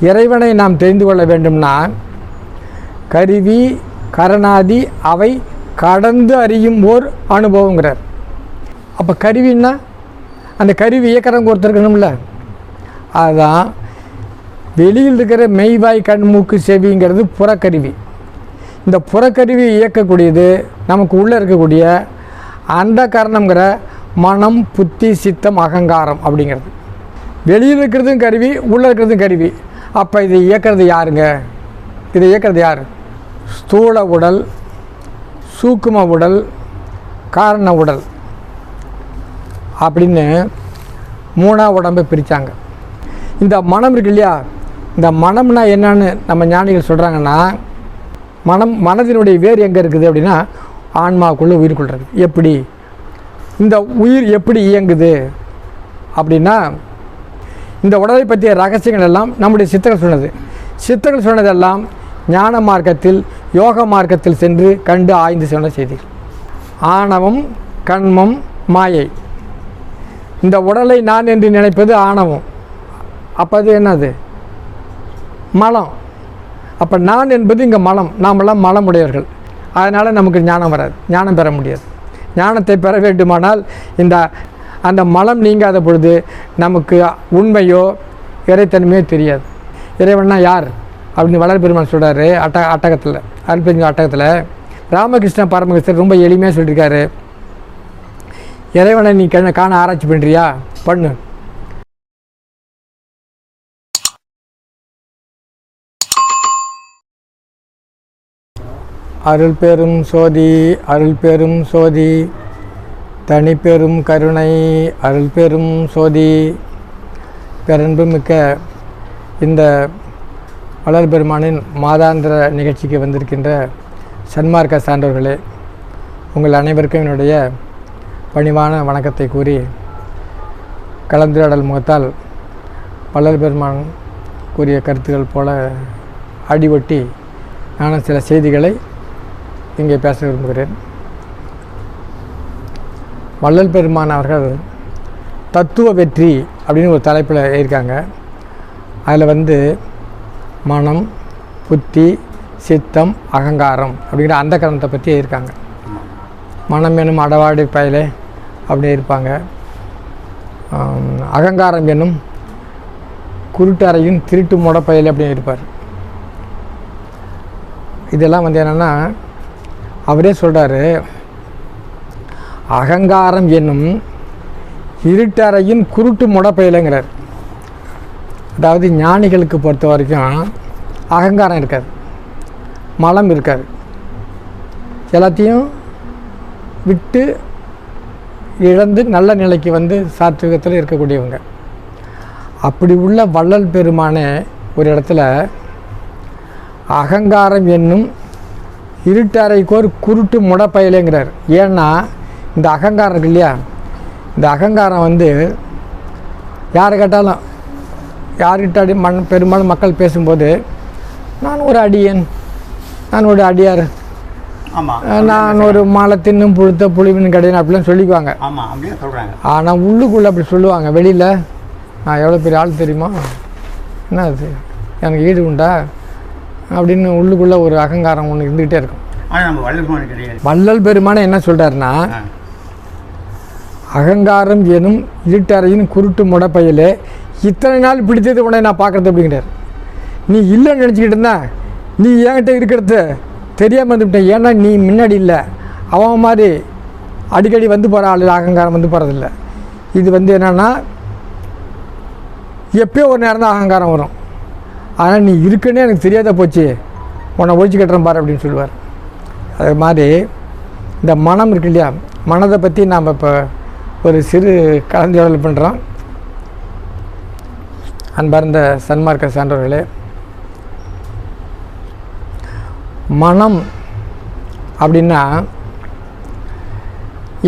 இறைவனை நாம் தெரிந்து கொள்ள வேண்டும்னா கருவி கரணாதி அவை கடந்து அறியும் ஓர் அனுபவங்கிறார். அப்போ கருவின்னா அந்த கருவி இயக்கிறவங்க ஒருத்தர் இருக்கணும்ல. அதுதான் வெளியில் இருக்கிற மெய்வாய் கண் மூக்கு செவிங்கிறது புறக்கருவி. இந்த புறக்கருவி இயக்கக்கூடியது நமக்கு உள்ளே இருக்கக்கூடிய அந்த காரணங்கிற மனம் புத்தி சித்தம் அகங்காரம் அப்படிங்கிறது. வெளியில் இருக்கிறதும் கருவி, உள்ளே இருக்கிறதும் கருவி. அப்போ இதை இயக்கிறது யாருங்க? இதை இயக்கிறது யார்? ஸ்தூல உடல், சூக்கும உடல், காரண உடல் அப்படின்னு 3ஆம் உடம்பை பிரித்தாங்க. இந்த மனம் இருக்கு இல்லையா, இந்த மனம்னா என்னன்னு நம்ம ஞானிகள் சொல்கிறாங்கன்னா, மனதினுடைய வேர் எங்கே இருக்குது அப்படின்னா ஆன்மாவுக்குள்ளே உயிருக்குள்ள இருக்குது. எப்படி இந்த உயிர் எப்படி இயங்குது அப்படின்னா, இந்த உடலை பற்றிய ரகசியங்கள் எல்லாம் நம்முடைய சித்தர்கள் சொன்னது. சித்தர்கள் சொன்னதெல்லாம் ஞான மார்க்கத்தில் யோக மார்க்கத்தில் சென்று கண்டு ஆய்ந்து சொன்ன செய்திகள். ஆணவம் கண்மம் மாயை. இந்த உடலை நான் என்று நினைப்பது ஆணவம். அப்போ அது என்னது? மலம். அப்போ நான் என்பது இங்கே மலம். நாமெல்லாம் மலம் உடையவர்கள். அதனால் நமக்கு ஞானம் வராது, ஞானம் பெற முடியாது. ஞானத்தை பெற வேண்டுமானால் அந்த மலம் நீங்காத பொழுது நமக்கு உண்மையோ இறைத்தன்மையோ தெரியாது. இறைவன்னா யார் அப்படின்னு வளர் பெருமான் சொல்கிறாரு அட்டகத்தில், அருள்பெருஞ்சோதி அட்டகத்தில். ராமகிருஷ்ண பரமகிருஷ்ணர் ரொம்ப எளிமையாக சொல்லியிருக்காரு, இறைவனை நீ காண ஆராய்ச்சி பண்ணுறியா? பண்ணு. அருள் பெரும் சோதி அருள் பெரும் சோதி தனி பெரும் கருணை அருள் பெரும் சோதி. பேரன்பு மிக்க இந்த வளர் பெருமானின் மாதாந்திர நிகழ்ச்சிக்கு வந்திருக்கின்ற சன்மார்க்க சான்றோர்களே, உங்கள் அனைவருக்கும் என்னுடைய பணிவான வணக்கத்தை கூறி, கலந்துரையாடல் முகத்தால் வளர் பெருமான் கூறிய கருத்துக்கள் போல அடிவொட்டி நானும் சில செய்திகளை இங்கே பேச விரும்புகிறேன். வள்ளல் பெருமான் அவர்கள் தத்துவ வெற்றி அப்படின்னு ஒரு தலைப்பில் இருக்காங்க. அதில் மனம் புத்தி சித்தம் அகங்காரம் அப்படிங்கிற அந்த கரணத்தை பற்றி இருக்காங்க. மனம் என்னும் அடவாடி பயலே அப்படி இருப்பாங்க. அகங்காரம் என்னும் குருட்டறையும் திருட்டு மொட பயலே அப்படின்னு இருப்பார். இதெல்லாம் என்னென்னா அவரே சொல்கிறாரு, அகங்காரம் என்னும் இருட்டறையின் குருட்டு முடப்பயலைங்கிறார். அதாவது ஞானிகளுக்கு பொறுத்த வரைக்கும் அகங்காரம் இருக்காது, மலம் இருக்காது. எல்லாத்தையும் விட்டு இழந்து நல்ல நிலைக்கு சாத்விகத்தில் இருக்கக்கூடியவங்க. அப்படி உள்ள வள்ளல் பெருமானே ஒரு இடத்துல அகங்காரம் என்னும் இருட்டறைக்கோர் குருட்டு முடப்பயலைங்கிறார். ஏன்னா இந்த அகங்காரம் இருக்கு இல்லையா, இந்த அகங்காரம் யாரை கேட்டாலும் யார்கிட்ட பெரும்பாலும் மக்கள் பேசும்போது நான் ஒரு அடியன், நான் ஒரு அடியார், நான் ஒரு மாலை தின்னும் புழுத்த புளிவின் கடையின் அப்படிலாம் சொல்லிக்குவாங்க. ஆனால் உள்ளுக்குள்ளே அப்படி சொல்லுவாங்க. வெளியில் நான் எவ்வளோ பெரிய ஆள் தெரியுமா, என்ன அது எனக்கு ஈடு உண்டா அப்படின்னு உள்ளுக்குள்ளே ஒரு அகங்காரம் ஒன்று இருந்துக்கிட்டே இருக்கும். வள்ளல் பெருமானை என்ன சொல்கிறாருன்னா, அகங்காரம் எனும் இருட்டறையின் குருட்டு முடப்பையிலே இத்தனை நாள் பிடித்தது உடனே நான் பார்க்குறது அப்படிங்கிறார். நீ இல்லைன்னு நினச்சிக்கிட்டு இருந்தா நீ என்கிட்ட இருக்கிறது தெரியாமல் வந்துவிட்டேன். ஏன்னா நீ முன்னாடி இல்லை, அவன் மாதிரி அடிக்கடி போகிற ஆள் அகங்காரம் போகிறதில்ல. இது என்னென்னா எப்போயோ ஒரு நேரம் தான் அகங்காரம் வரும். ஆனால் நீ இருக்குன்னே எனக்கு தெரியாத போச்சு, உன்னை ஒழிச்சு கட்டுறேன் பாரு அப்படின்னு சொல்லுவார். அது மாதிரி இந்த மனம் இருக்கு இல்லையா, மனதை பற்றி நாம் இப்போ ஒரு சிறு கலந்துரையாடல் பண்ணுறோம். அன்பார்ந்த சன்மார்க்க சான்றோர்களே, மனம் அப்படின்னா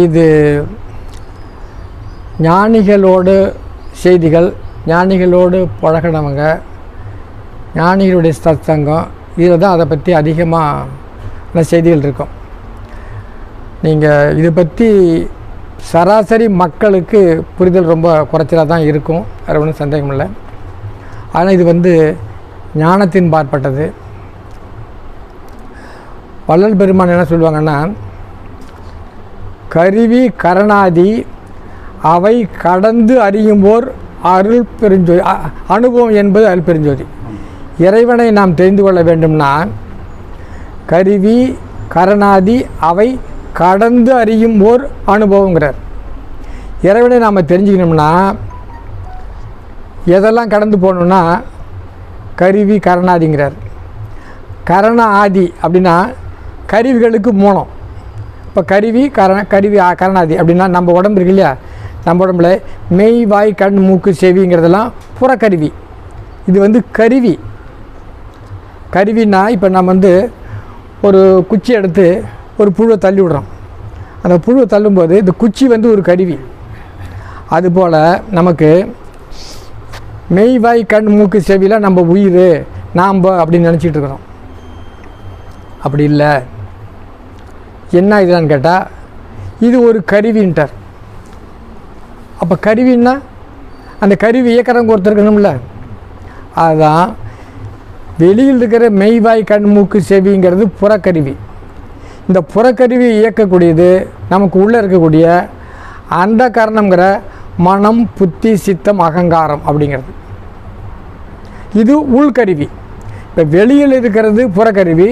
இது ஞானிகளோடு செய்திகள், ஞானிகளோடு பழகினவங்க, ஞானிகளுடைய சத்சங்கம், இதில் தான் அதை பற்றி அதிகமான செய்திகள் இருக்கும். நீங்கள் இதை பற்றி சராசரி மக்களுக்கு புரிதல் ரொம்ப குறைச்சலாக தான் இருக்கும், வேறு ஒன்றும் சந்தேகம் இல்லை. ஆனால் இது ஞானத்தின் பாற்பட்டது. வள்ளல் பெருமான் என்ன சொல்லுவாங்கன்னா, கருவி கரணாதி அவை கடந்து அறியும்போர் அருள் பெருஞ்சோதி, அனுபவம் என்பது அருள் பெருஞ்சோதி. இறைவனை நாம் தெரிந்து கொள்ள வேண்டும்னா கருவி கரணாதி அவை கடந்து அறியும்போர் அனுபவங்கிறார். இறைவனை நாம் தெரிஞ்சுக்கணும்னா எதெல்லாம் கடந்து போகணுன்னா கருவி கரணாதிங்கிறார். கரண ஆதி அப்படின்னா கருவிகளுக்கு மூலம். இப்போ கருவி கரணாதி அப்படின்னா நம்ம உடம்பு இருக்கு இல்லையா, நம்ம உடம்புல மெய் வாய் கண் மூக்கு செவிங்கிறதெல்லாம் புறக்கருவி. இது கருவி. கருவின்னா இப்போ நம்ம ஒரு குச்சி எடுத்து ஒரு புழுவை தள்ளி விடுறோம். அந்த புழுவை தள்ளும்போது இந்த குச்சி ஒரு கருவி. அதுபோல் நமக்கு மெய் வாய் கண் மூக்கு செவியில் நம்ம உயிர் நாம் அப்படின்னு நினச்சிட்டு இருக்கிறோம். அப்படி இல்லை. என்ன இதுன்னு கேட்டால் இது ஒரு கருவின்ட்டார். அப்போ கருவின்னா அந்த கருவி இயக்கிறவங்க ஒருத்தர் இருக்கணும்ல. அதுதான் வெளியில் இருக்கிற மெய்வாய் கண் மூக்கு செவிங்கிறது புறக்கருவி. இந்த புறக்கருவி இயக்கக்கூடியது நமக்கு உள்ளே இருக்கக்கூடிய அந்த காரணங்கிற மனம் புத்தி சித்தம் அகங்காரம் அப்படிங்கிறது. இது உள்கருவி. இப்போ வெளியில் இருக்கிறது புறக்கருவி,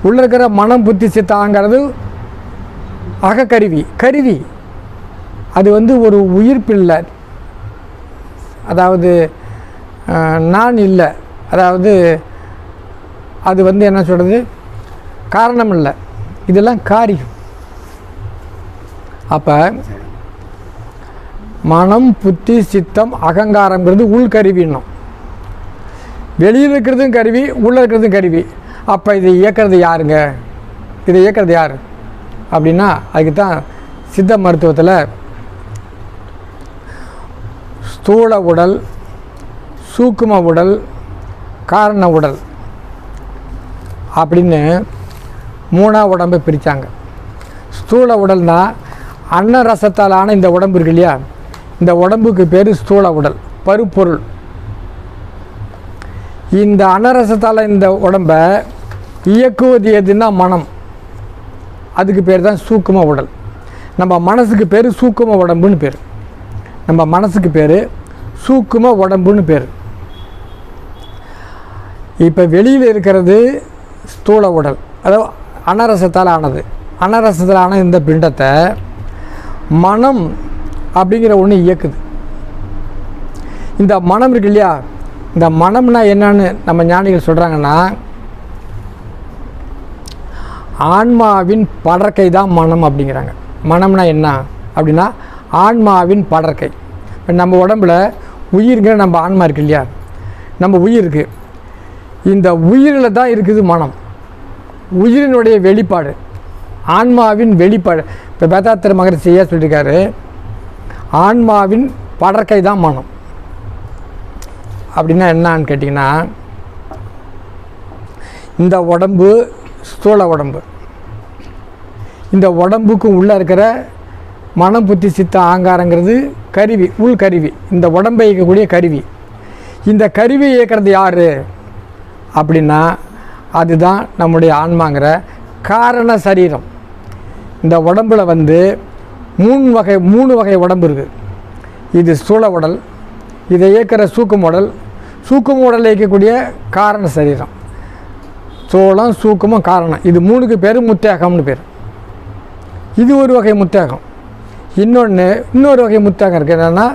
உள்ளே இருக்கிற மனம் புத்தி சித்தம்ங்கிறது அகக்கருவி. கருவி அது ஒரு உயிர்ப்பில்லை, அதாவது நான் இல்லை, அதாவது அது என்ன சொல்கிறது, காரணம் இல்லை, இதெல்லாம் காரியம். அப்போ மனம் புத்தி சித்தம் அகங்காரங்கிறது உள்கருவின்னும். வெளியில் இருக்கிறதும் கருவி, உள்ளே இருக்கிறதும் கருவி. அப்போ இதை இயக்கிறது யாருங்க? இதை இயக்கிறது யார் அப்படின்னா அதுக்கு தான் சித்த மருத்துவத்தில் ஸ்தூல உடல், சூக்கும உடல், காரண உடல் அப்படின்னு 3 உடம்பை பிரித்தாங்க. ஸ்தூல உடல்னால் அன்னரசத்தால் ஆன இந்த உடம்பு இருக்கு இல்லையா, இந்த உடம்புக்கு பேர் ஸ்தூல உடல், பருப்பொருள். இந்த அன்னரசத்தால் இந்த உடம்பை இயக்குவது எதுன்னா மனம். அதுக்கு பேர் தான் சூக்கும உடல். நம்ம மனசுக்கு பேர் சூக்கும உடம்புன்னு பேர். நம்ம மனசுக்கு பேர் சூக்கும உடம்புன்னு பேர். இப்போ வெளியில் இருக்கிறது ஸ்தூல உடல், அதாவது அன்னரசத்தால் ஆனது. அன்னரசத்தால் ஆன இந்த பிண்டத்தை மனம் அப்படிங்கிற ஒன்று இயக்குது. இந்த மனம் இருக்கு இல்லையா, இந்த மனம்னா என்னன்னு நம்ம ஞானிகள் சொல்கிறாங்கன்னா, ஆன்மாவின் படற்கை தான் மனம் அப்படிங்கிறாங்க. மனம்னா என்ன அப்படின்னா ஆன்மாவின் படற்கை. இப்போ நம்ம உடம்புல உயிருங்கிற நம்ம ஆன்மா இருக்கு இல்லையா, நம்ம உயிர் இருக்குது. இந்த உயிரில் தான் இருக்குது மனம். உயிரினுடைய வெளிப்பாடு, ஆன்மாவின் வெளிப்பாடு. இப்போ வேதாத்திர மகரிஷியா சொல்லியிருக்காரு, ஆன்மாவின் படற்கை தான் மனம். அப்படின்னா என்னான்னு கேட்டிங்கன்னா, இந்த உடம்பு ஸ்தூல உடம்பு, இந்த உடம்புக்கு உள்ளே இருக்கிற மனம் புத்தி சித்த ஆங்காரங்கிறது கருவி, உள்கருவி. இந்த உடம்பை இயக்கக்கூடிய கருவி. இந்த கருவியை இயக்கிறது யார் அப்படின்னா அதுதான் நம்முடைய ஆன்மாங்கிற காரண சரீரம். இந்த உடம்பில் 3 வகை உடம்பு இருக்குது. இது ஸ்தூல உடல், இதை இயக்கிற சூக்கும உடல், சூக்கும உடலை இயக்கக்கூடிய காரண சரீரம். சோளம் சூக்குமம் காரணம், இது 3க்கு பேர் முத்தேகம்னு பேர். இது ஒரு வகை முத்தேகம். இன்னொரு வகை முத்தேகம் இருக்குது. என்னென்னா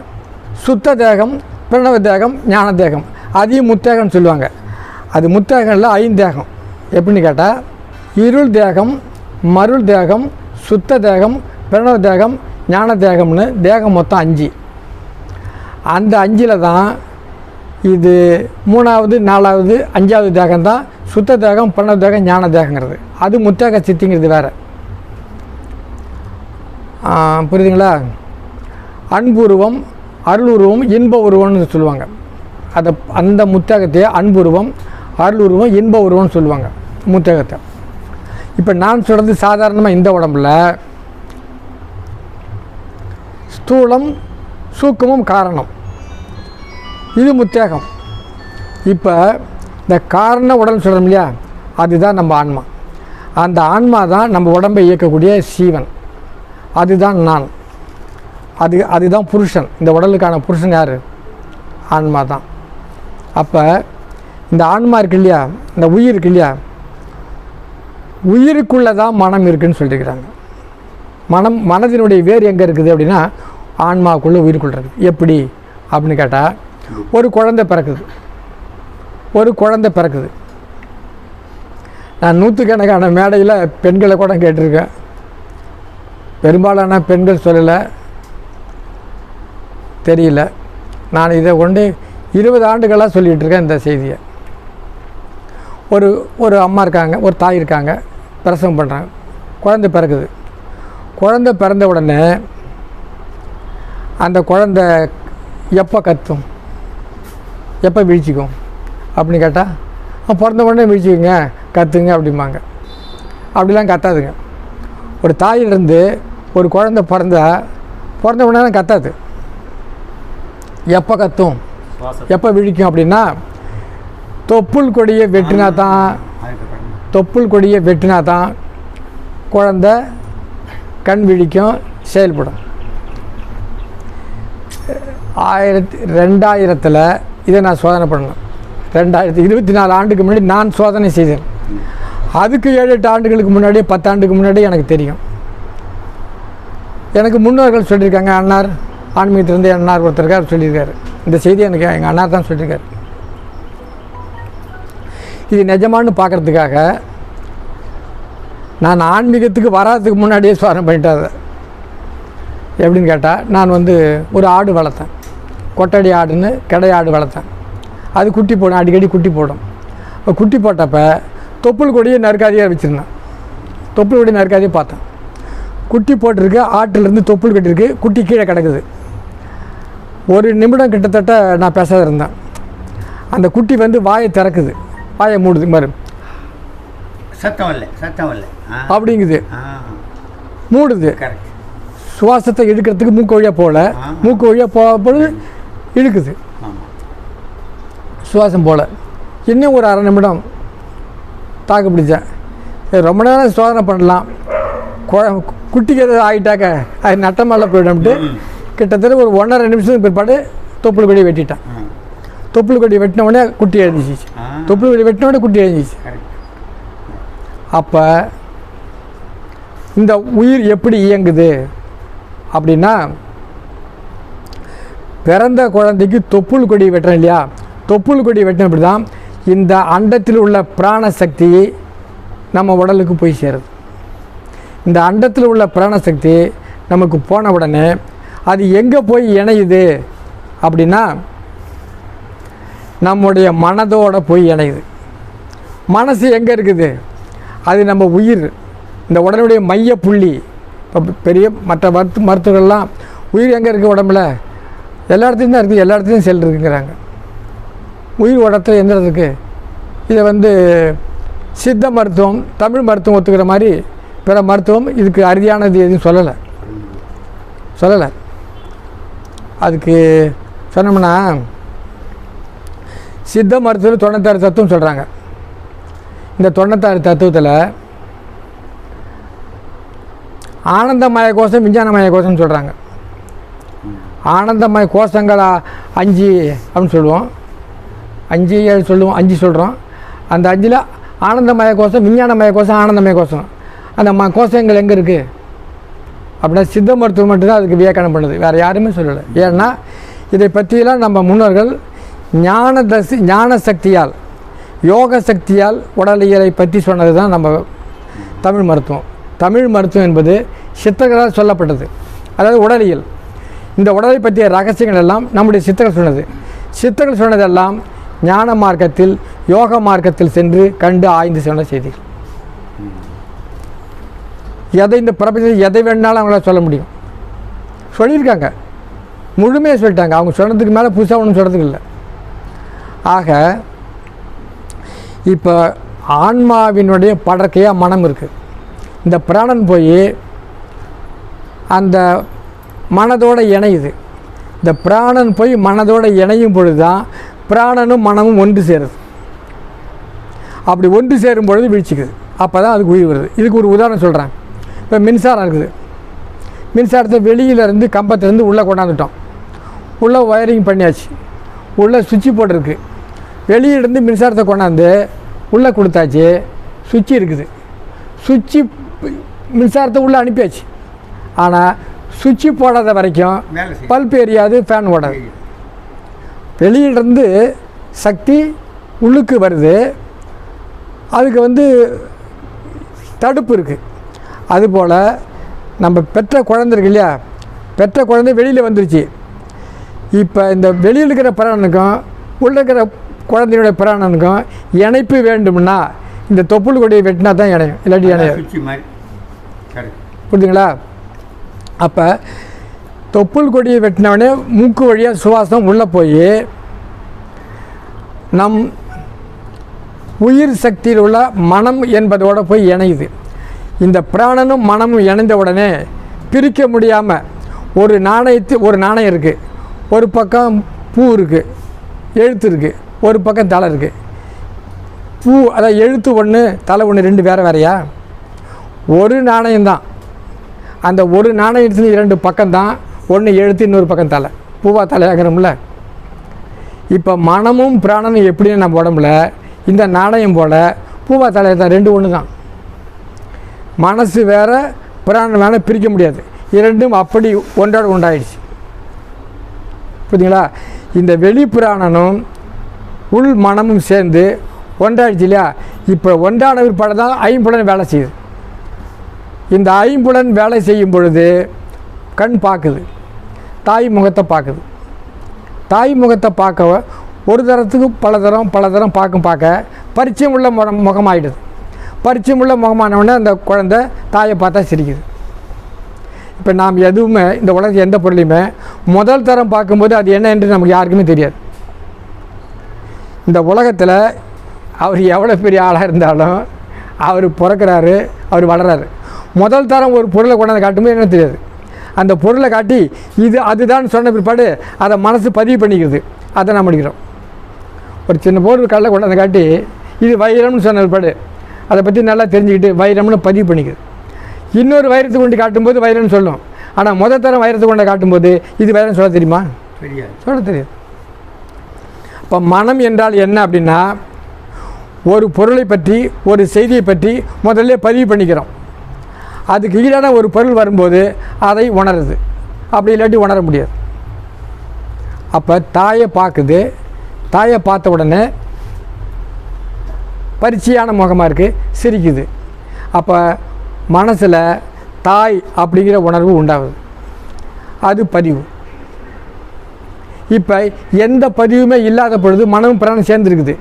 சுத்த தேகம், பிரணவ தேகம், ஞான தேகம். அதையும் முத்தேகம்னு சொல்லுவாங்க. அது முத்தேகம் இல்லை, 5 தேகம். எப்படின்னு கேட்டால் இருள் தேகம், மருள் தேகம், சுத்த தேகம், பிரணவ தேகம், ஞான தேகம்னு தேகம் மொத்தம் 5. அந்த 5ல் தான் இது 3வது 4வது 5வது தேகம் தான் சுத்த தேகம், பிரணவ தேகம், ஞான தேகங்கிறது. அது முத்தேக சித்திங்கிறது வேறு. புரியுதுங்களா? அன்புருவம், அருளுருவம், இன்ப உருவம்னு சொல்லுவாங்க. அந்த முத்தேகத்தையே அன்புருவம், அருளுருவம், இன்ப உருவம்னு சொல்லுவாங்க முத்தேகத்தை. இப்போ நான் சொல்கிறது சாதாரணமாக இந்த உடம்புல ஸ்தூலம் சூக்குமம் காரணம், இது முத்தேகம். இப்போ இந்த காரண உடல் சொல்கிறோம் இல்லையா, அதுதான் நம்ம ஆன்மா. அந்த ஆன்மா தான் நம்ம உடம்பை இயக்கக்கூடிய சீவன். அதுதான் நான். அதுதான் புருஷன். இந்த உடலுக்கான புருஷன் யார்? ஆன்மா தான். அப்போ இந்த ஆன்மா இருக்கு இல்லையா, இந்த உயிர் இருக்கு இல்லையா, உயிருக்குள்ளே தான் மனம் இருக்குதுன்னு சொல்லியிருக்கிறாங்க. மனதினுடைய வேர் எங்கே இருக்குது அப்படின்னா ஆன்மாவுக்குள்ளே உயிருக்குள்ளே இருக்குது. எப்படி அப்படின்னு கேட்டால், ஒரு குழந்தை பிறக்குது. நான் நூற்றுக்கணக்கான மேடையில் பெண்களை கூட கேட்டிருக்கேன். பெரும்பாலான பெண்கள் சொல்லலை, தெரியல. நான் இதை கொண்டு 20 ஆண்டுகளாக சொல்லிகிட்டு இருக்கேன் இந்த செய்தியை. ஒரு அம்மா இருக்காங்க, ஒரு தாய் இருக்காங்க, பிரசவம் பண்ணுறாங்க, குழந்தை பிறக்குது. குழந்தை பிறந்த உடனே அந்த குழந்தை எப்போ கத்தும், எப்போ விழிச்சிக்கும் அப்படின்னு கேட்டால், பிறந்த உடனே விழிச்சிக்குங்க, கத்துங்க அப்படிம்பாங்க. அப்படிலாம் கத்தாதுங்க. ஒரு தாயிலிருந்து ஒரு குழந்தை பிறந்த உடனே கத்தாது. எப்போ கத்தும், எப்போ விழிக்கும் அப்படின்னா, தொப்புள் கொடியை வெட்டினா தான் குழந்தை கண் விழிக்கும், செயல்படும். 2000 இதை நான் சோதனை பண்ணேன். 2024 ஆண்டுக்கு முன்னாடி நான் சோதனை செய்தேன். அதுக்கு 7-8 ஆண்டுகளுக்கு முன்னாடி, 10 ஆண்டுக்கு முன்னாடி எனக்கு தெரியும். எனக்கு முன்னோர்கள் சொல்லியிருக்காங்க. அண்ணார், ஆன்மீகத்திலேருந்து அண்ணார் ஒருத்தருக்கார் சொல்லியிருக்காரு. இந்த செய்தி எனக்கு எங்கள் அண்ணார் தான் சொல்லியிருக்காரு. இது நிஜமானு பார்க்குறதுக்காக நான் ஆன்மீகத்துக்கு வராதுக்கு முன்னாடியே சோதனை பண்ணிட்டாத. எப்படின்னு கேட்டால், நான் ஒரு ஆடு வளர்த்தேன். கொட்டடி ஆடுன்னு கிடை ஆடு வளர்த்தேன். அது குட்டி போடும், அடிக்கடி குட்டி போடும். குட்டி போட்டப்போ தொப்புள் கொடியை நறுக்காதியாக வச்சுருந்தேன். தொப்புள் கொடி நறுக்காதியாக பார்த்தேன். குட்டி போட்டிருக்கு, ஆட்டிலேருந்து தொப்புள் கட்டிருக்கு, குட்டி கீழே கிடக்குது. ஒரு நிமிடம் கிட்டத்தட்ட நான் பேசாத இருந்தேன். அந்த குட்டி வாயை திறக்குது, வாயை மூடுது, மாதிரி சத்தம் இல்லை அப்படிங்குது, மூடுது. சுவாசத்தை இழுக்கிறதுக்கு மூக்கு வழியாக போகல, மூக்கு வழியாக போகும்போது இழுக்குது, சுவாசம் போகல. இன்னும் ஒரு 1/2 நிமிடம் தாக்கு பிடிச்சேன். ரொம்ப நேரம் சோதனை பண்ணலாம், குட்டிக்கு எதாவது ஆகிட்டாக்க அது நட்டமால போயிடும்ட்டு கிட்டத்தட்ட ஒரு 1.5 நிமிஷத்துக்கு பிற்பாடு தொப்புள் கொடி வெட்டிட்டேன். தொப்புள் கொடி வெட்டின உடனே குட்டி எழுந்துச்சு. தொப்புள் கொடி வெட்டின உடனே குட்டி எழுந்துச்சு. அப்போ இந்த உயிர் எப்படி இயங்குது அப்படின்னா, பிறந்த குழந்தைக்கு தொப்புள் கொடி வெட்டுறோம் இல்லையா, தொப்புள் கொடி வெட்டின அப்படி தான் இந்த அண்டத்தில் உள்ள பிராணசக்தி நம்ம உடலுக்கு போய் சேருது. இந்த அண்டத்தில் உள்ள பிராணசக்தி நமக்கு போன உடனே அது எங்கே போய் இணையுது அப்படின்னா, நம்முடைய மனதோடு போய் இணையுது. மனசு எங்கே இருக்குது? அது நம்ம உயிர், இந்த உடலுடைய மைய புள்ளி. இப்போ பெரிய மற்ற மருத்துவர்கள்லாம் உயிர் எங்கே இருக்குது உடம்புல, எல்லா இடத்துலையும் தான் இருக்குது, எல்லா இடத்துலையும் செல் இருக்குங்கிறாங்க. உயிர் உடத்தில் எந்த இருக்குது? இதை சித்த மருத்துவம், தமிழ் மருத்துவம் ஒத்துக்கிற மாதிரி பிற மருத்துவம் இதுக்கு அறுதியானது எதுவும் சொல்லலை. அதுக்கு சொன்னோம்னா, சித்த மருத்துவத்தில் 96 தத்துவம் சொல்கிறாங்க. இந்த 96 தத்துவத்தில் ஆனந்தமய கோஷம், விஞ்ஞானமய கோஷம் சொல்கிறாங்க. ஆனந்தமய கோஷங்கள் 5 அப்படின்னு சொல்லுவோம், 5 7 சொல்லுவோம், 5 சொல்கிறோம். அந்த 5ல் ஆனந்தமய கோஷம், விஞ்ஞானமய கோஷம், ஆனந்தமய கோஷம். அந்த கோஷங்கள் எங்கே இருக்குது அப்படின்னா சித்த மருத்துவம் மட்டும்தான் அதுக்கு வியாக்கியானம் பண்ணுது, வேறு யாருமே சொல்லலை. ஏன்னா இதை பற்றியெல்லாம் நம்ம முன்னோர்கள் ஞான சக்தியால், யோக சக்தியால் உடலியலை பற்றி சொன்னது தான் நம்ம தமிழ் மருத்துவம். தமிழ் மருத்துவம் என்பது சித்தர்களால் சொல்லப்பட்டது, அதாவது உடலியல். இந்த உடலை பற்றிய ரகசியங்கள் எல்லாம் நம்முடைய சித்தர்கள் சொன்னது. சித்தர்கள் சொன்னதெல்லாம் ஞான மார்க்கத்தில், யோக மார்க்கத்தில் சென்று கண்டு ஆய்ந்து சொன்ன செய்திகள். இந்த பிரபஞ்சத்தில் எதை வேணாலும் அவங்களால சொல்ல முடியும், சொல்லியிருக்காங்க, முழுமையாக சொல்லிட்டாங்க. அவங்க சொன்னதுக்கு மேலே புதுசாக ஒன்றும் சொல்கிறதுக்கு இல்லை. ஆக இப்போ ஆன்மாவினுடைய படற்கையாக மனம் இருக்குது. இந்த பிராணன் போய் அந்த மனதோடு இணையுது. இந்த பிராணன் போய் மனதோடு இணையும் பொழுது தான் பிராணனும் மனமும் ஒன்று சேருது. அப்படி ஒன்று சேரும் பொழுது வீழ்ச்சிக்குது. அப்போ தான் அதுக்கு உயிர் வருது. இதுக்கு ஒரு உதாரணம் சொல்கிறேன். இப்போ மின்சாரம் இருக்குது. மின்சாரத்தை வெளியிலேருந்து கம்பத்துலேருந்து உள்ளே கொண்டாந்துட்டோம். உள்ளே ஒயரிங் பண்ணியாச்சு. உள்ளே சுவிட்சு போட்டிருக்கு. வெளியிலேருந்து மின்சாரத்தை கொண்டாந்து உள்ளே கொடுத்தாச்சு. சுவிட்சு இருக்குது. சுவிட்சு மின்சாரத்தை உள்ளே அனுப்பியாச்சு. ஆனால் சுவிட்சு போடாத வரைக்கும் பல்ப் எரியாது, ஃபேன் ஓடாது. வெளியிலேருந்து சக்தி உள்ளுக்கு வருது. அதுக்கு தடுப்பு இருக்குது. அதுபோல் நம்ம பெற்ற குழந்தை இருக்கு இல்லையா, பெற்ற குழந்தை வெளியில் வந்துருச்சு. இப்போ இந்த வெளியில் இருக்கிற பிராணனுக்கும் உள்ள இருக்கிற குழந்தையுடைய பிராணனுக்கும் இணைப்பு வேண்டும்னா இந்த தொப்புள் கொடியை வெட்டினா தான் இணையும், இல்லாட்டி இணையும். புரியுதுங்களா? அப்போ தொப்புள் கொடியை வெட்டினவனே மூக்கு வழியாக சுவாசம் உள்ளே போய் நம் உயிர் சக்தியில் உள்ள மனம் என்பதோடு போய் இணையுது. இந்த பிராணனும் மனமும் இணைந்த உடனே பிரிக்க முடியாமல் ஒரு நாணயம் இருக்குது. ஒரு பக்கம் பூ இருக்குது, எழுத்து இருக்குது, ஒரு பக்கம் தலை இருக்குது. பூ அதாவது எழுத்து ஒன்று, தலை ஒன்று, ரெண்டு வேறு வேறையா? ஒரு நாணயம்தான். அந்த ஒரு நாணயத்துக்கு இரண்டு பக்கம்தான். ஒன்று எழுத்து, இன்னொரு பக்கம் தலை. பூவா தலையாகிறோம்ல. இப்போ மனமும் பிராணனும் எப்படின்னு நம்ம உடம்புல இந்த நாணயம் போல் பூவா தலையை தான், ரெண்டு ஒன்று தான். மனசு வேறு, பிராணம் வேறு பிரிக்க முடியாது. இரண்டும் அப்படி ஒன்றோடு உண்டாயிடுச்சு. புரியுதுங்களா? இந்த வெளி பிராணனும் உள் மனமும் சேர்ந்து ஒன்றாயிடுச்சு இல்லையா? இப்போ ஒன்றான பிற்பாடு தான் ஐம்புலன் வேலை செய்யுது. இந்த ஐம்புலன் வேலை செய்யும் பொழுது கண் பார்க்குது, தாய் முகத்தை பார்க்குது. தாய் முகத்தை பார்க்க ஒரு தரத்துக்கு பல தரம் பார்க்க பரிச்சயம் உள்ள முகமாகிடுது. பரிச்சயம் உள்ள முகமானவுடனே அந்த குழந்தை தாயை பார்த்தா சிரிக்குது. இப்போ நாம் எதுவுமே இந்த உலகத்தில் எந்த பொருளையுமே முதல் தரம் பார்க்கும்போது அது என்ன என்று நமக்கு யாருக்குமே தெரியாது. இந்த உலகத்தில் அவர் எவ்வளோ பெரிய ஆளாக இருந்தாலும் அவர் பிறக்கிறாரு, அவர் வளர்கிறாரு. முதல் தரம் ஒரு பொருளை கொண்டாந்து காட்டும்போது என்ன தெரியாது. அந்த பொருளை காட்டி இது அதுதான் சொன்ன பிற்பாடு அதை மனசு பதிவு பண்ணிக்கிறது. அதை நாம் படிக்கிறோம். ஒரு சின்ன பொருள் கடலை கொண்டாந்து காட்டி இது வைரம்னு சொன்ன பிற்பாடு அதை பற்றி நல்லா தெரிஞ்சுக்கிட்டு வைரம்னு பதிவு பண்ணிக்குது. இன்னொரு வைரத்தை கொண்டு காட்டும்போது வைரம்னு சொல்லும். ஆனால் முதல் தரம் வைரத்தை கொண்டு காட்டும்போது இது வைரம் சொல்ல தெரியுமா? சொல்ல தெரியாது. இப்போ மனம் என்றால் என்ன அப்படின்னா, ஒரு பொருளை பற்றி ஒரு செய்தியை பற்றி முதல்ல பதிவு பண்ணிக்கிறோம். அதுக்கு ஈடான ஒரு பொருள் வரும்போது அதை உணருது. அப்படி இல்லாட்டி உணர முடியாது. அப்போ தாயை பார்க்குது. தாயை பார்த்த உடனே பரிச்சையான முகமாக இருக்குது, சிரிக்குது. அப்போ மனசில் தாய் அப்படிங்கிற உணர்வு உண்டாகுது. அது பதிவு. இப்போ எந்த பதிவுமே இல்லாத பொழுது மனமும் பிராணம் சேர்ந்துருக்குது.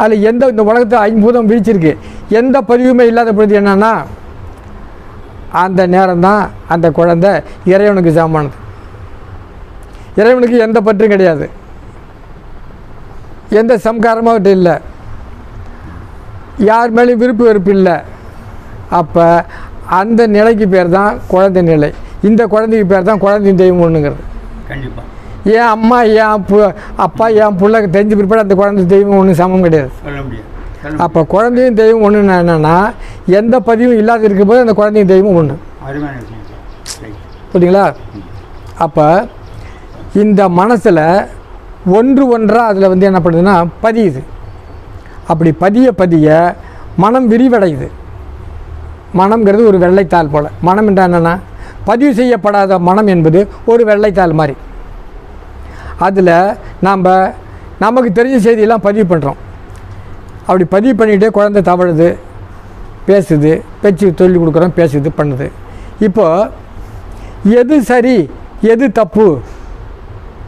அதில் இந்த உலகத்தை ஐம்பூதம் வீழ்ச்சிருக்கு. எந்த பதிவுமே இல்லாத பொழுது என்னன்னா அந்த நேரம்தான் அந்த குழந்தை இறைவனுக்கு சமமானது. இறைவனுக்கு எந்த பற்றும் கிடையாது, எந்த சம்காரமாக இல்லை, யார் மேலேயும் விருப்பு வெறுப்பு இல்லை. அப்போ அந்த நிலைக்கு பேர் தான் குழந்தை நிலை. இந்த குழந்தைக்கு பேர் தான் குழந்தையின் தெய்வம் ஒன்றுங்கிறது. கண்டிப்பாக என் அம்மா அப்பா என் பிள்ளை தெரிஞ்ச பிற்பாடு அந்த குழந்தை தெய்வம் ஒன்றும் சமம் கிடையாது. சொல்ல முடியாது. அப்போ குழந்தையும் தெய்வம் ஒன்று என்னென்னா எந்த பதிவும் இல்லாத இருக்கும்போது அந்த குழந்தையும் தெய்வம் ஒன்று. புரியுங்களா? அப்போ இந்த மனசில் ஒன்றாக அதில் என்ன பண்ணுதுன்னா பதியுது. அப்படி பதிய மனம் விரிவடையுது. மனம்ங்கிறது ஒரு வெள்ளைத்தாள் போல். மனம் என்றால் என்னென்னா பதிவு செய்யப்படாத மனம் என்பது ஒரு வெள்ளைத்தாள் மாதிரி. அதில் நமக்கு தெரிஞ்ச செய்தியெல்லாம் பதிவு பண்ணுறோம். அப்படி பதிவு பண்ணிக்கிட்டே குழந்தை தவழுது, பேசுது, பேச்சு சொல்லி கொடுக்குறோம், பேசுது, பண்ணுது. இப்போது எது சரி எது தப்பு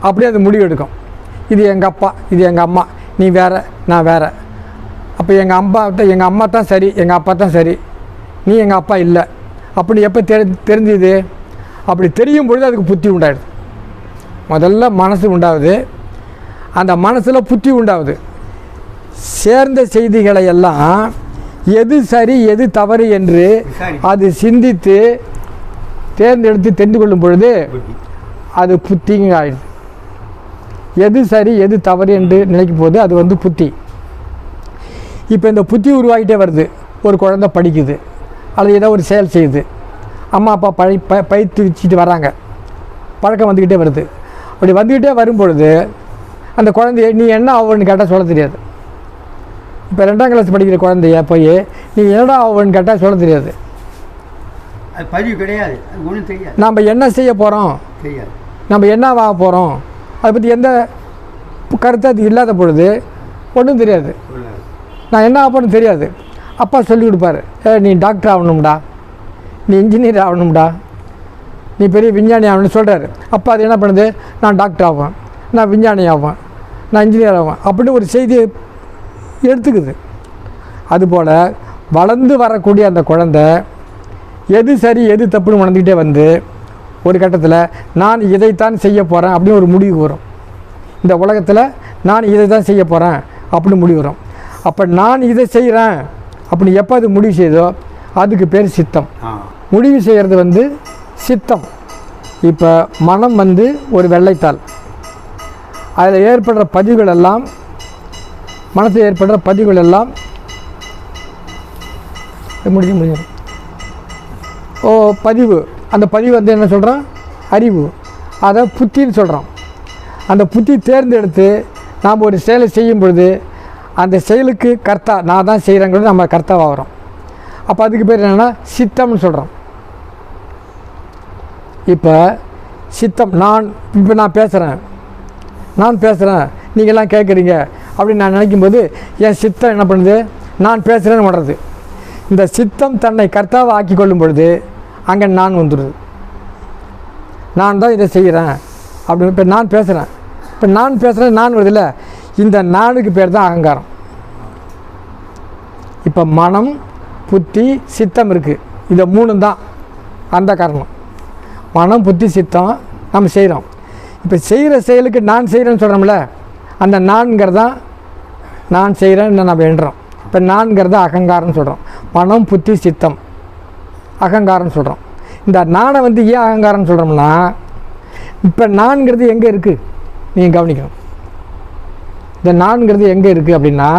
அப்படி அது முடிவு எடுக்கும். இது எங்கள் அப்பா, இது எங்கள் அம்மா, நீ வேறு, நான் வேறு. அப்போ எங்கள் அம்மா தான் சரி, எங்கள் அப்பா தான் சரி, நீ எங்கள் அப்பா இல்லை அப்படி எப்போ தெரிஞ்சுது? அப்படி தெரியும் பொழுது அதுக்கு புத்தி உண்டாயிடுது. முதல்ல மனசு உண்டாகுது, அந்த மனசில் புத்தி உண்டாகுது. சேர்ந்த செய்திகளை எல்லாம் எது சரி எது தவறு என்று அது சிந்தித்து தேர்ந்தெடுத்து தெரிந்து கொள்ளும் பொழுது அது புத்திங்க ஆயிடுது. எது சரி எது தவறு என்று நினைக்கும் போது அது புத்தி. இப்போ இந்த புத்தி உருவாகிட்டே வருது. ஒரு குழந்தை படிக்குது அல்லது ஏதோ ஒரு செயல் செய்யுது, அம்மா அப்பா பயிற்சி வச்சுட்டு வராங்க, பழக்கம் வந்துக்கிட்டே வருது. அப்படி வந்துக்கிட்டே வரும்பொழுது அந்த குழந்தைய நீ என்ன ஆகுன்னு கேட்டால் சொல்ல தெரியாது. இப்போ 2ஆம் கிளாஸ் படிக்கிற குழந்தைய போய் நீ என்னடா ஆகுன்னு கேட்டால் சொல்ல தெரியாது. அது பதிவு கிடையாது, அது ஒன்றும் தெரியாது. நம்ம என்ன செய்ய போகிறோம், தெரியாது. நம்ம என்ன ஆக போகிறோம், அதை பற்றி எந்த கருத்து அது இல்லாத பொழுது ஒன்றும் தெரியாது. நான் என்ன ஆகணும்னு தெரியாது. அப்பா சொல்லி கொடுப்பாரு, நீ டாக்டர் ஆகணும்டா, நீ இன்ஜினியர் ஆகணும்டா, நீ பெரிய விஞ்ஞானி ஆகணும்னு சொல்கிறாரு. அப்போ அது என்ன பண்ணுது, நான் டாக்டர் ஆவேன், நான் விஞ்ஞானி ஆவேன், நான் இன்ஜினியர் ஆவேன் அப்படின்னு ஒரு செய்தியை எடுத்துக்குது. அதுபோல் வளர்ந்து வரக்கூடிய அந்த குழந்தை எது சரி எது தப்புன்னு உணர்ந்துக்கிட்டே வந்து ஒரு கட்டத்தில் நான் இதைத்தான் செய்ய போகிறேன் அப்படின்னு ஒரு முடிவு வரும். இந்த உலகத்தில் நான் இதை தான் செய்ய போகிறேன் அப்படின்னு முடிவு வரும். அப்போ நான் இதை செய்கிறேன் அப்படின்னு எப்போ அது முடிவு செய்தோ அதுக்கு பேர் சித்தம். முடிவு செய்கிறது வந்து சித்தம். இப்போ மனம் வந்து ஒரு வெள்ளைத்தாள், அதில் ஏற்படுற பதிவுகள் எல்லாம், மனத்தில் ஏற்படுற பதிவுகள் எல்லாம் முடிஞ்சு பதிவு. அந்த பதிவு வந்து என்ன சொல்கிறோம், அறிவு. அதை புத்தின்னு சொல்கிறோம். அந்த புத்தி தேர்ந்தெடுத்து நாம் ஒரு செயலை செய்யும் பொழுது அந்த செயலுக்கு கர்த்தா நான் தான் செய்கிறேங்கிறது நம்ம கர்த்தாவாகிறோம். அப்போ அதுக்கு பேர் என்னென்னா சித்தம்னு சொல்கிறோம். இப்போ சித்தம் நான் பேசுகிறேன் நீங்கள்லாம் கேட்குறீங்க அப்படின்னு நான் நினைக்கும்போது என் சித்தம் என்ன பண்ணுது, நான் பேசுகிறேன்னு உணருது. இந்த சித்தம் தன்னை கர்த்தாவை ஆக்கி கொள்ளும் பொழுது அங்கே நான் வந்துடுது. நான் தான் இதை செய்கிறேன் அப்படின்னு. இப்போ நான் பேசுகிறேன் நான் வருது இல்லை, இந்த நானுக்கு பேர் தான் அகங்காரம். இப்போ மனம், புத்தி, சித்தம் இருக்குது. இந்த 3 தான் அந்த காரணம். மனம், புத்தி, சித்தம் நம்ம செய்கிறோம். இப்போ செய்கிற செயலுக்கு நான் செய்கிறேன்னு சொல்கிறோம்ல, அந்த நான்கிறது தான் நான் செய்கிறேன்னு நம்ம எண்ணுறோம். இப்போ நான்கிறது அகங்காரம்னு சொல்கிறோம். மனம், புத்தி, சித்தம் அகங்காரம்னு சொல்கிறோம். இந்த நானை வந்து ஏன் அகங்காரம்னு சொல்கிறோம்னா, இப்போ நான்கிறது எங்கே இருக்குது நீங்கள் கவனிக்கணும். இந்த நான்கிறது எங்கே இருக்குது அப்படின்னா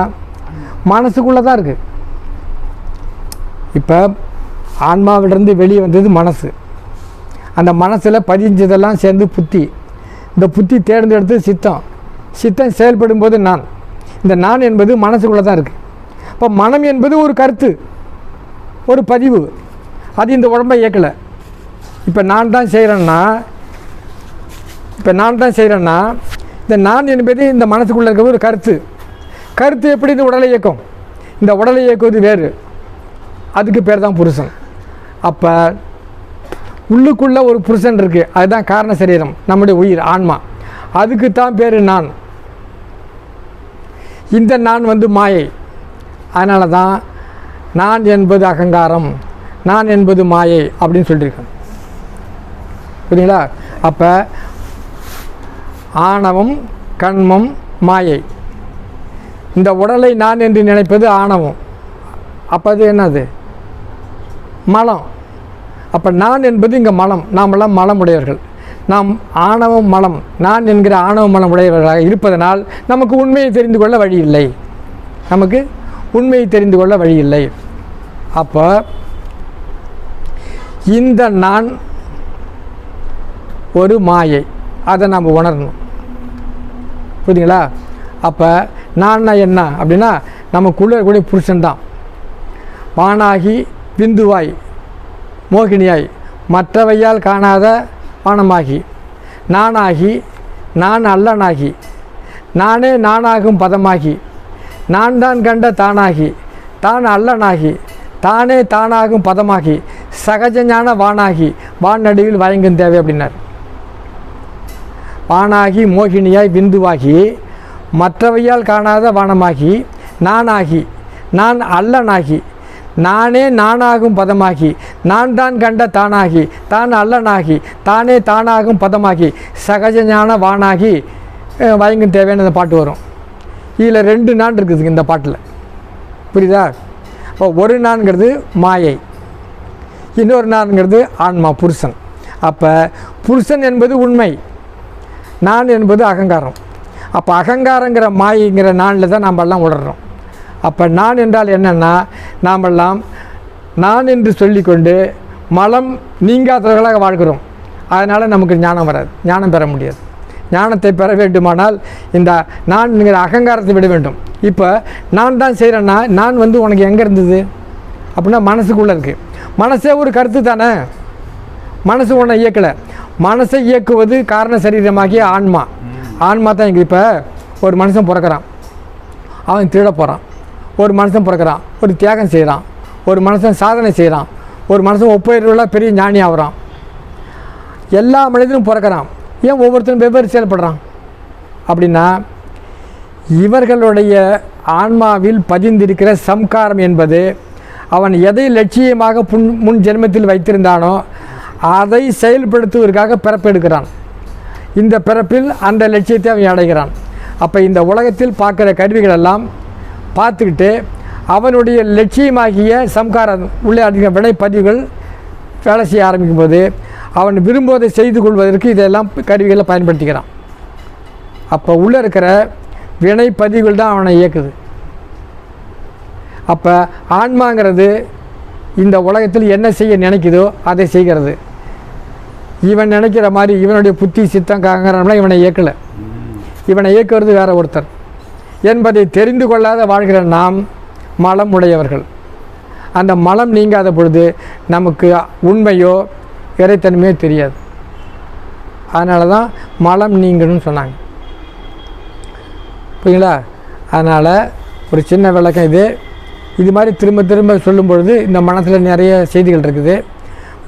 மனசுக்குள்ளே தான் இருக்குது. இப்போ ஆன்மாவிலிருந்து வெளியே வந்தது மனசு. அந்த மனசில் பதிஞ்சதெல்லாம் சேர்ந்து புத்தி. இந்த புத்தி தேர்ந்தெடுத்து சித்தம் செயல்படும் போது நான். இந்த நான் என்பது மனசுக்குள்ளே தான் இருக்குது. இப்போ மனம் என்பது ஒரு கருத்து, ஒரு பதிவு, அது இந்த உடம்பை இயக்கலை. இப்போ நான் தான் செய்கிறேன்னா இந்த நான் என்பது இந்த மனசுக்குள்ளே இருக்கிற ஒரு கருத்து எப்படி இந்த உடலை இயக்கும், இந்த உடலை இயக்குவது வேறு, அதுக்கு பேர் தான் புருஷன். அப்போ உள்ளுக்குள்ளே ஒரு புருஷன் இருக்குது, அதுதான் காரண சரீரம், நம்முடைய உயிர், ஆன்மா. அதுக்கு தான் பேர் நான். இந்த நான் வந்து மாயை. அதனால தான் நான் என்பது அகங்காரம், நான் என்பது மாயை அப்படின்னு சொல்லியிருக்கேன். புரியுங்களா? அப்போ ஆணவம், கண்மம், மாயை. இந்த உடலை நான் என்று நினைப்பது ஆணவம். அப்போ அது என்னது, மலம். அப்போ நான் என்பது இங்கே மலம். நாமெல்லாம் மலம் உடையவர்கள். நாம் ஆணவம் மலம், நான் என்கிற ஆணவ மலம் உடையவர்களாக இருப்பதனால் நமக்கு உண்மையை தெரிந்து கொள்ள வழி இல்லை. அப்போ இந்த நான் ஒரு மாயை, அதை நம்ம உணரணும். புரியுதுங்களா? அப்போ நான் என்ன அப்படின்னா நமக்குள்ளே இருக்கக்கூடிய புருஷன்தான். வானாகி விந்துவாய் மோகினியாய் மற்றவையால் காணாத வானமாகி நானாகி நான் அல்லனாகி நானே நானாகும் பதமாகி நான் தான் கண்ட தானாகி தான் அல்லனாகி தானே தானாகும் பதமாகி சகஜஞான வானாகி வானடியில் வயங்கும் தேவை அப்படின்னார். வானாகி மோகினியாய் விந்துவாகி மற்றவையால் காணாத வானமாகி நானாகி நான் அல்லனாகி நானே நானாகும் பதமாகி நான் தான் கண்ட தானாகி தான் அல்லனாகி தானே தானாகும் பதமாகி சகஜஞான வானாகி வயங்கும் தேவையான இந்த பாட்டு வரும். இதில் 2 நான் இருக்குதுங்க இந்த பாட்டில். புரியுதா? இப்போ ஒரு நான்கிறது மாயை, இன்னொரு நான்கிறது ஆன்மா, புருஷன். அப்போ புருஷன் என்பது உண்மை, நான் என்பது அகங்காரம். அப்போ அகங்காரங்கிற மாயைங்கிற நானில் தான் நம்ம எல்லாம் உணர்றோம். அப்போ நான் என்றால் என்னென்னா, நாமெல்லாம் நான் என்று சொல்லிக்கொண்டு மலம் நீங்காதவர்களாக வாழ்கிறோம். அதனால் நமக்கு ஞானம் வராது, ஞானம் பெற முடியாது. ஞானத்தை பெற வேண்டுமானால் இந்த நான்ங்கிற அகங்காரத்தை விட வேண்டும். இப்போ நான் தான் செய்கிறேன்னா, நான் உனக்கு எங்கே இருந்தது அப்படின்னா மனசுக்குள்ளே இருக்குது. மனசே ஒரு கருத்து தானே, மனசு ஒன்றை இயக்கலை. மனசை இயக்குவது காரண சரீரமாகிய ஆன்மா. ஆன்மா தான் இங்கே. இப்போ ஒரு மனுஷன் பிறக்கிறான், அவன் திருட போகிறான். ஒரு மனுஷன் பிறக்கிறான், ஒரு தியாகம் செய்கிறான். ஒரு மனுஷன் சாதனை செய்கிறான். ஒரு மனுஷன் ஒப்பையுள்ள பெரிய ஞானி ஆகிறான். எல்லா மனிதனும் பிறக்கிறான். ஏன் ஒவ்வொருத்தரும் வெவ்வேறு செயல்படுறான் அப்படின்னா, இவர்களுடைய ஆன்மாவில் பதிந்திருக்கிற சம்காரம் என்பது அவன் எதை லட்சியமாக முன் ஜென்மத்தில் வைத்திருந்தானோ அதை செயல்படுத்துவதற்காக பிறப்பெடுக்கிறான். இந்த பிறப்பில் அந்த லட்சியத்தை அவன் அடைகிறான். அப்போ இந்த உலகத்தில் பார்க்குற கருவிகளெல்லாம் பார்த்துக்கிட்டு அவனுடைய லட்சியமாகிய சம்காரம் உள்ளே அதிக வினைப்பதிவுகள் வேலை செய்ய ஆரம்பிக்கும் போது அவன் விரும்புவதை செய்து கொள்வதற்கு இதெல்லாம் கருவிகளை பயன்படுத்திக்கிறான். அப்போ உள்ளே இருக்கிற வினைப்பதிவுகள் தான் அவனை இயக்குது. அப்போ ஆன்மாங்கிறது இந்த உலகத்தில் என்ன செய்ய நினைக்குதோ அதை செய்கிறது. இவன் நினைக்கிற மாதிரி இவனுடைய புத்தி சித்தம் காங்கிறவங்களாம் இவனை இயக்கலை. இவனை இயக்குவது வேற ஒருத்தர் என்பதை தெரிந்து கொள்ளாத வாழ்கிற நாம் மலம் உடையவர்கள். அந்த மலம் நீங்காத பொழுது நமக்கு உண்மையோ இறைத்தன்மையோ தெரியாது. அதனால தான் மலம் நீங்கணும்னு சொன்னாங்க. புரியுங்களா? அதனால் ஒரு சின்ன விளக்கம் இது மாதிரி திரும்ப திரும்ப சொல்லும் பொழுது இந்த மனத்தில் நிறைய செய்திகள் இருக்குது.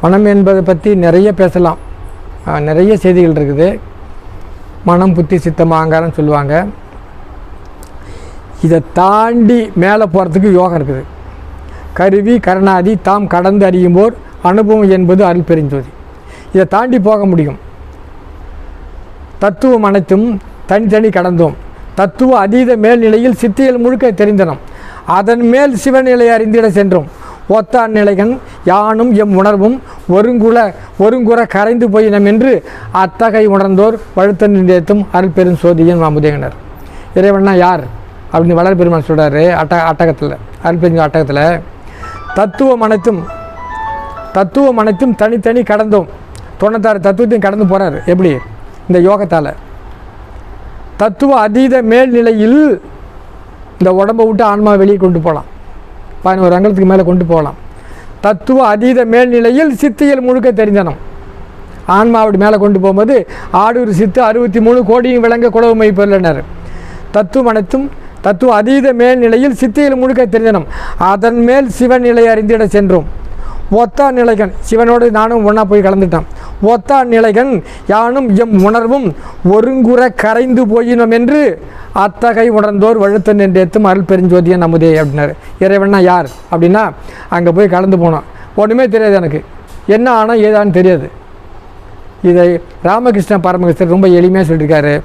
மனம் என்பதை பற்றி நிறைய பேசலாம், நிறைய செய்திகள் இருக்குது. மனம், புத்தி, சித்தம், அகங்காரம் சொல்லுவாங்க. இதை தாண்டி மேலே போகிறதுக்கு யோகம் இருக்குது. கருவி கரணாதி தாம் கடந்து அறியும்போர் அனுபவம் என்பது அருள் பெருஞ்சோதி. இதை தாண்டி போக முடியும். தத்துவம் அனைத்தும் தனித்தனி கடந்தோம். தத்துவ அதீத மேல்நிலையில் சித்தியல் முழுக்க தெரிந்தனம். அதன் மேல் சிவநிலை அறிந்திட சென்றோம். ஒத்த அந்நிலைகன் யானும் எம் உணர்வும் ஒருங்குற கரைந்து போயினம் என்று அத்தகை உணர்ந்தோர் வழுத்த நிலையத்தும் அருள் பெரும் சோதியன் மாமுதேகனர். இறைவன்னா யார் அப்படின்னு வளர் பெருமான் சொல்கிறாரு அட்டகத்தில், அருள் பெரும் அட்டகத்தில். தத்துவம் அனைத்தும் தனித்தனி கடந்தோம். 96 தத்துவத்தையும் கடந்து போகிறார். எப்படி? இந்த யோகத்தால். தத்துவ அதீத மேல்நிலையில் இந்த உடம்பை விட்டு ஆன்மா வெளியே கொண்டு போகலாம், 11 அங்கலத்துக்கு மேலே கொண்டு போகலாம். தத்துவ அதீத மேல்நிலையில் சித்தியல் முழுக்க தெரிஞ்சனம். ஆன்மா அப்படி மேலே கொண்டு போகும்போது ஆடூர் சித்து 63 கோடியும் விளங்க குலவுமை பொருளினர். தத்துவம் அனைத்தும் தத்துவ அதீத மேல்நிலையில் சித்தியல் முழுக்க தெரிஞ்சனம். அதன் மேல் சிவநிலை அறிந்திட சென்றோம். ஒத்தா நிலைகன், சிவனோடு நானும் ஒன்றா போய் கலந்துட்டான். ஒத்தா நிலைகன் யானும் எம் உணர்வும் ஒருங்குற கரைந்து போயினோம் என்று அத்தகை உணர்ந்தோர் வழுத்த நின்றேத்தும் அருள் பெருஞ்சோதியன் நமுதே அப்படின்னாரு. இறைவன்னா யார் அப்படின்னா, அங்கே போய் கலந்து போனோம். ஒன்றுமே தெரியாது, எனக்கு என்ன ஆனால் ஏதான்னு தெரியாது. இதை ராமகிருஷ்ண பரமகிருஷ்ணர் ரொம்ப எளிமையாக சொல்லியிருக்காரு.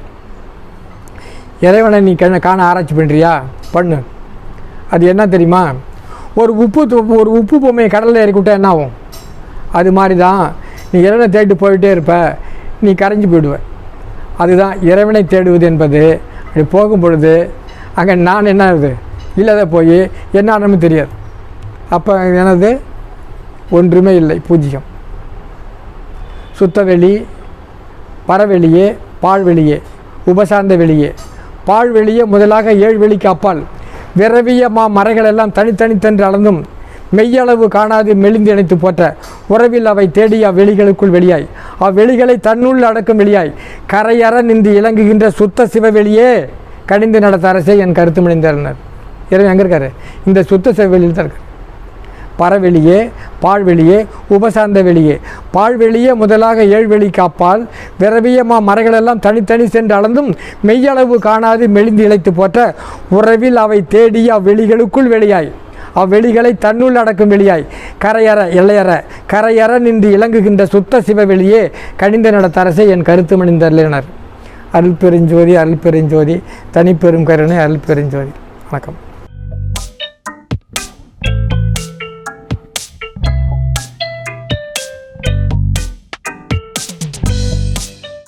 இறைவனை நீ காண ஆராய்ச்சி பண்ணுறியா? பண்ணு. அது என்ன தெரியுமா? ஒரு உப்பு பொம்மையை கடலில் இறக்கிவிட்டா என்ன ஆகும்? அது மாதிரி தான் நீ இறைவனை தேடி போயிட்டே இருப்ப, நீ கரைஞ்சி போயிடுவ. அதுதான் இறைவனை தேடுவது என்பது. அப்படி போகும் பொழுது அங்கே நான் என்ன ஆகுது இல்லாத போய் என்ன ஆனமே தெரியாது. அப்போ எனது ஒன்றுமே இல்லை, பூஜ்யம். சுத்த வெளி, பரவெளியே, பால்வெளியே, உபசார்ந்த வெளியே. பால்வெளியே முதலாக 7 வெளிக்கு அப்பால் விரவிய மறைகள் எல்லாம் தனித்தனி தன்று அளந்தும் மெய்யளவு காணாது மெலிந்து இணைத்து போற்ற உறவில் அவை தேடிய வெளிகளுக்குள் வெளியாய் அவ்வெளிகளை தன்னுள் அடக்கும் வெளியாய் கரையற நின்று இலங்குகின்ற சுத்த சிவவெளியே கணிந்து நடத்த அரசே என் கருத்து மணிந்தனர். இறைவன் எங்கே இருக்காரு? இந்த சுத்த சிவவெளியில் தான் இருக்கார். பரவெளியே, பால்வெளியே, உபசார்ந்த வெளியே. பால்வெளியே முதலாக 7 வெளிக்கு அப்பால் விரவிய மறைகளெல்லாம் தனித்தனி சென்று அளந்தும் மெய்யளவு காணாது மெலிந்து இழைத்து போற்ற உறவில் அவை தேடிய அவ்வெளிகளுக்குள் வெளியாய் அவ்வெளிகளை தன்னுள் அடக்கும் வெளியாய் கரையற எல்லையற கரையற நின்று இலங்குகின்ற சுத்த சிவவெளியே கணிந்த நடத்த அரசே என் கருத்து மணிந்தனர். அருள் பெருஞ்சோதி, அருள் பெருஞ்சோதி, தனிப்பெரும் கருணை, அருள் பெருஞ்சோதி. வணக்கம்.